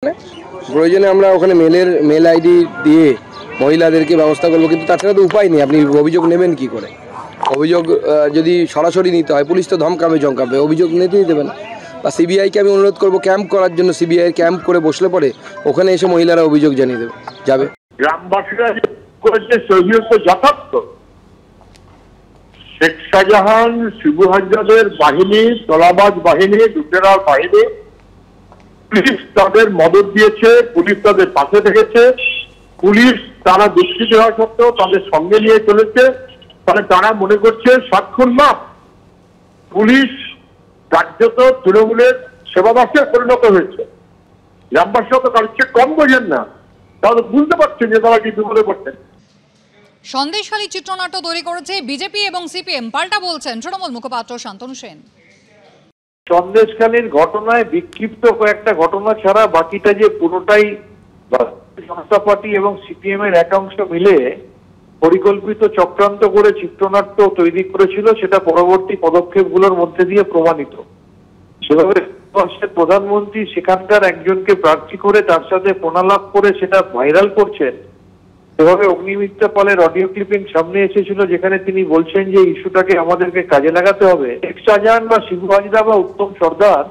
প্রয়োজনে আমরা ওখানে মেল আইডি দিয়ে মহিলাদেরকে ব্যবস্থা করবো, কিন্তু তাছাড়া তো উপায় নেই। আপনি অভিযোগ নেবেন কি করে? অভিযোগ যদি সরাসরি নিতে হয়, পুলিশ তো ধমকাবে, অভিযোগ নিতেই দেবেন। বা সিবিআইকে আমি অনুরোধ করবো ক্যাম্প করার জন্য। সিবিআই ক্যাম্প করে বসলে পরে ওখানে এসে মহিলারা অভিযোগ জানিয়ে যাবে। গ্রামবাসীরা করেছে সেগুলো তো যথার্থ। শেখ শাহজাহান, শিবু হাজরাদের বাহিনী, তোলাবাজ বাহিনী, লুটেরার বাহিনী, পুলিশ তাদের মদত দিয়েছে, পুলিশ তাদের পাশে থেকেছে, পুলিশ তারা দুষ্কৃতী হওয়া সত্ত্বেও তাদের সঙ্গে নিয়ে চলেছে। ফলে তারা মনে করছে সাক্ষর মাপ। পুলিশ কার্যত তৃণমূলের সেবাদাসে পরিণত হয়েছে। গ্রামবাসীরা তো কারোর চেয়ে কম বোঝেন না, তারা বুঝতে পারছেন যে তারা কি বিপদে পড়ছেন। সন্দেশখালী চিত্রনাট্য তৈরি করেছে বিজেপি এবং সিপিএম, পাল্টা বলছেন তৃণমূল মুখপাত্র শান্তনু সেন। সন্দেশখালীর ঘটনায় বিক্ষিপ্ত কয়েকটা ঘটনা ছাড়া বাকিটা যে পুরোটাই জনতা পার্টি এবং সিপিএম এর একাংশ মিলে পরিকল্পিত চক্রান্ত করে চিত্রনাট্য তৈরি করেছিল, সেটা পরবর্তী পদক্ষেপগুলোর মধ্যে দিয়ে প্রমাণিত। সেভাবে প্রধানমন্ত্রী সেখানকার একজনকে প্রার্থী করে তার সাথে প্রণালাপ করে সেটা ভাইরাল করছেন। সেভাবে অগ্নিমিত্রা পালের অডিও ক্লিপিং সামনে এসেছিল, যেখানে তিনি বলছেন যে ইস্যুটাকে আমাদেরকে কাজে লাগাতে হবে। শেখ শাহজাহান বা শিবু হাজরা বা উত্তম সর্দার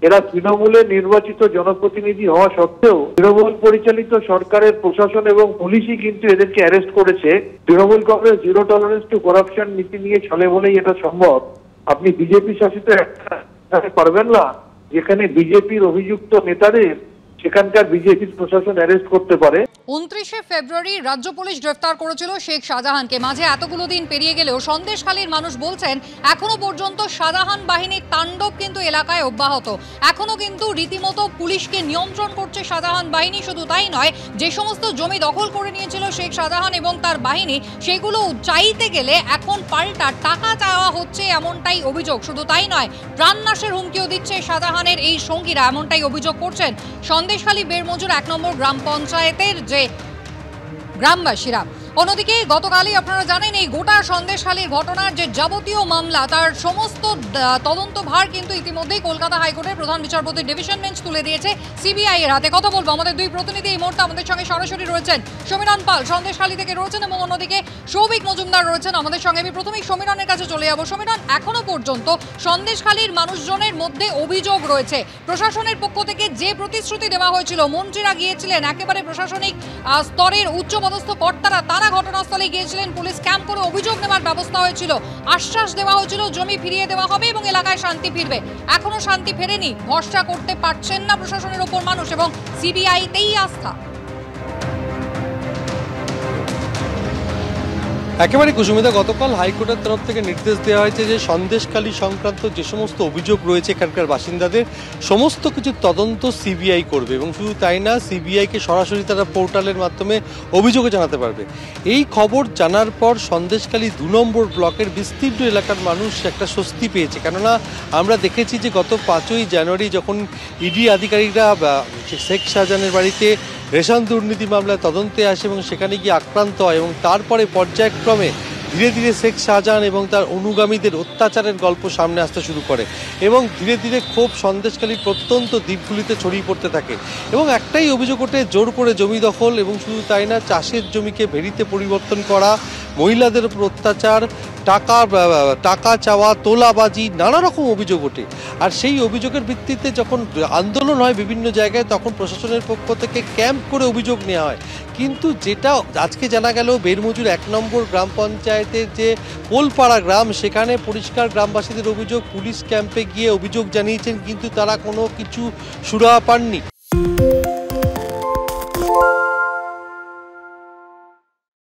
এরা তৃণমূলের নির্বাচিত জনপ্রতিনিধি হওয়া সত্ত্বেও তৃণমূল পরিচালিত সরকারের প্রশাসন এবং পুলিশই কিন্তু এদেরকে অ্যারেস্ট করেছে। Trinamool Congress zero tolerance two corruption নীতি নিয়ে চলে বলেই এটা সম্ভব। আপনি বিজেপি শাসিত পারবেন না যেখানে বিজেপির অভিযুক্ত নেতাদের সেখানকার বিজেপির প্রশাসন অ্যারেস্ট করতে পারে। 29শে ফেব্রুয়ারি রাজ্য পুলিশ গ্রেফতার করেছিল শেখ শাহজাহানকে। মাঝে এতগুলো দিন পেরিয়ে গেলেও সন্দেশখালীর মানুষ বলছেন এখনো পর্যন্ত শাহজাহান বাহিনীর তাণ্ডব কিন্তু এলাকায় অব্যাহত। এখনো কিন্তু রীতিমতো পুলিশকে নিয়ন্ত্রণ করছে শাহজাহান বাহিনী। শুধু তাই নয়, যে সমস্ত জমি দখল করে নিয়েছিল শেখ শাহজাহান এবং তার বাহিনী, সেগুলো চাইতে গেলে এখন পাল্টা টাকা চাওয়া হচ্ছে, এমনটাই অভিযোগ। শুধু তাই নয়, প্রাণনাশের হুমকিও দিচ্ছে শাহজাহানের এই সঙ্গীরা, এমনটাই অভিযোগ করছেন সন্দেশখালী বেড়মজুর 1 নম্বর গ্রাম পঞ্চায়েতের যে গ্রামবাসীরা। অন্যদিকে গতকালই আপনারা জানেন এই গোটা সন্দেশখালীর ঘটনার যে যাবতীয় মামলা, তার সমস্ত তদন্তভার কিন্তু ইতিমধ্যেই কলকাতা হাইকোর্টের প্রধান বিচারপতির ডিভিশন বেঞ্চ তুলে দিয়েছে সিবিআই এর হাতে। কথা বলবো আমাদের দুই প্রতিনিধি এই মুহূর্তে আমাদের সঙ্গে সরাসরি রয়েছেন। সমীরণ পাল সন্দেশখালী থেকে রয়েছেন এবং অন্যদিকে সৌভিক মজুমদার রয়েছেন আমাদের সঙ্গে। আমি প্রথমেই সমীরণের কাছে চলে যাবো। সমীরণ, এখনো পর্যন্ত সন্দেশখালীর মানুষজনের মধ্যে অভিযোগ রয়েছে প্রশাসনের পক্ষ থেকে যে প্রতিশ্রুতি দেওয়া হয়েছিল, মন্ত্রীরা গিয়েছিলেন, একেবারে প্রশাসনিক স্তরের উচ্চপদস্থ কর্তারা তারা ঘটনাস্থলে গিয়েছিলেন, পুলিশ ক্যাম্প করে অভিযোগ নেওয়ার ব্যবস্থা হয়েছিল, আশ্বাস দেওয়া হয়েছিল জমি ফিরিয়ে দেওয়া হবে এবং এলাকায় শান্তি ফিরবে। এখনো শান্তি ফেরেনি, ভরসা করতে পারছেন না প্রশাসনের ওপর মানুষ এবং সিবিআইতেই আস্থা। একেবারে কুসুমিতা, গতকাল হাইকোর্টের তরফ থেকে নির্দেশ দেওয়া হয়েছে যে সন্দেশখালী সংক্রান্ত যে সমস্ত অভিযোগ রয়েছে এখানকার বাসিন্দাদের, সমস্ত কিছু তদন্ত সিবিআই করবে এবং শুধু তাই না, সিবিআইকে সরাসরি তারা পোর্টালের মাধ্যমে অভিযোগও জানাতে পারবে। এই খবর জানার পর সন্দেশখালী 2 নম্বর ব্লকের বিস্তীর্ণ এলাকার মানুষ একটা স্বস্তি পেয়েছে। কেননা আমরা দেখেছি যে গত 5ই জানুয়ারি যখন ইডি আধিকারিকরা শেখ শাহজাহানের বাড়িতে রেশন দুর্নীতি মামলায় তদন্তে আসে এবং সেখানে গিয়ে আক্রান্ত হয় এবং তারপরে পর্যায়ক্রমে ধীরে ধীরে শেখ শাহজাহান এবং তার অনুগামীদের অত্যাচারের গল্প সামনে আসতে শুরু করে এবং ধীরে ধীরে ক্ষোভ সন্দেশখালীর প্রত্যন্ত দ্বীপগুলিতে ছড়িয়ে পড়তে থাকে এবং একটাই অভিযোগ ওঠে, জোর করে জমি দখল এবং শুধু তাই না, চাষের জমিকে ভেড়িতে পরিবর্তন করা, মহিলাদের উপর অত্যাচার, টাকা চাওয়া, তোলাবাজি, নানা রকম অভিযোগ ওঠে। আর সেই অভিযোগের ভিত্তিতে যখন আন্দোলন হয় বিভিন্ন জায়গায়, তখন প্রশাসনের পক্ষ থেকে ক্যাম্প করে অভিযোগ নেওয়া হয়। কিন্তু যেটা আজকে জানা গেল, বেড়মজুর 1 নম্বর গ্রাম পঞ্চায়েতের যে কোলপাড়া গ্রাম, সেখানে পরিষ্কার গ্রামবাসীদের অভিযোগ পুলিশ ক্যাম্পে গিয়ে অভিযোগ জানিয়েছেন, কিন্তু তারা কোনো কিছু সুরাহা পাননি।